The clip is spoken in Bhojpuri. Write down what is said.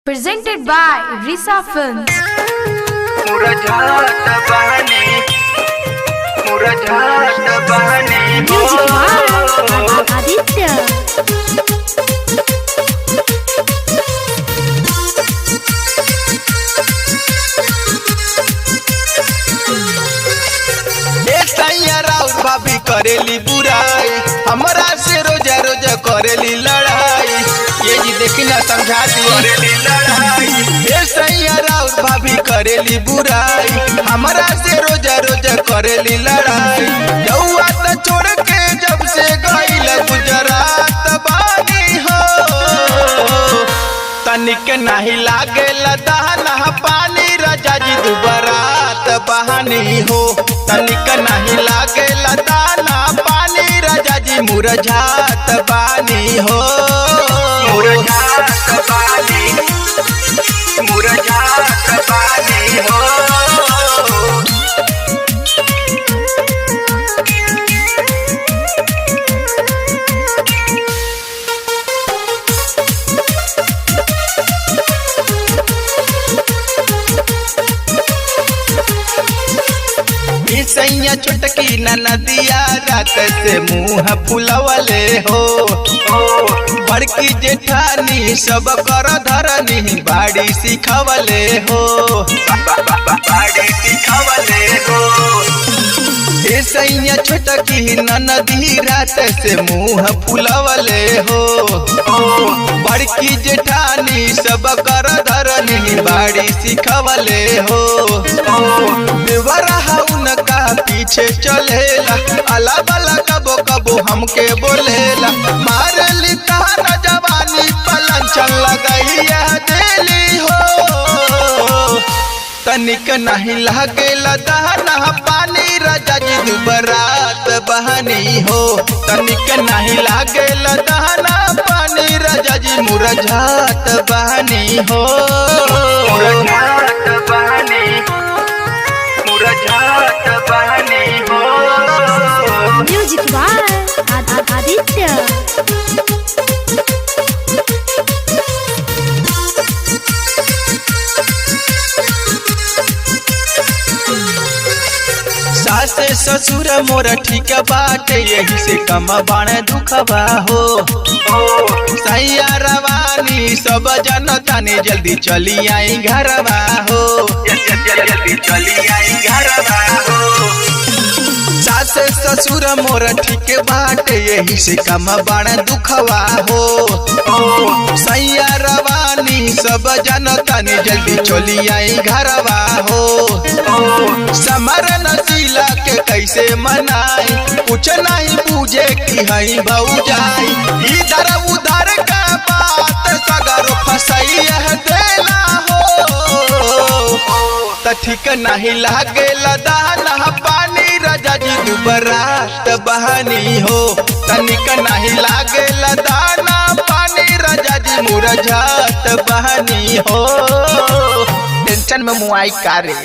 Presented by Risa Films. मुरझात बहने Music by Aditya. राउत भाभी करेली बुराई, हमरा से रोजा रोजा करेली लड़ाई। ये जी देखी ना समझा करेली लड़ाई। राउत भाभी करेली बुराई, हमरा से रोजा रोजा करेली लड़ाई। जौआ त छोड़ के जब से गईल गुजरात बानी हो, तनिक नहीं लागे दाना पानी राजा जी दुबरात बहानी हो। तनिक नहीं लागे दाना पानी राजा जी मुरझात बानी हो। मुरझात बानी हो। सैया छुटकी नदिया रात से मुँह फुलवले हो। बड़की जेठानी सब कर धरनी बाड़ी सिखवले हो। बाड़ी सिखवले हो। सैया छुटकी नदी रात से मुँह फुलवले हो। बड़की जेठानी सब कर धरनी बाड़ी सिखवले हो। उनका पीछे चलेला, अला बला कबो कबो हमके बोलेला। मारली ताना जवानी पलन चल गईया दिली हो। तनिक नहीं लागेला दाना पानी राजा जी दुबरात बहानी हो। तनिक नहीं लागेला दाना पानी राजा जी मुरझात बहानी हो। मुरझात बहानी हो। Music by Aditya. सासे ससुर मोर ठीक बाटे, यही से कम बाण दुखबा हो। सैया रवानी सब जनता ने जल्दी चली आई घरवा हो। जल्दी चली आई घरवा हो। सासे ससुर मोर ठीक बाटे, यही से कम बाण दुखवा हो। सैया रवानी सब जनता ने जल्दी चली आई घरवा हो। समर नसीला के कैसे मनाई, कुछ नहीं पूछे कि हई भौजाई। इधर उधर का बात सगर फसई देला हो। त ठीक नहीं लागे दाना पानी राजा जी दुबरात बहानी हो। तनिक नहीं लागे दाना पानी राजा जी मुरझात बहानी हो। टेंशन में मुआई कारे।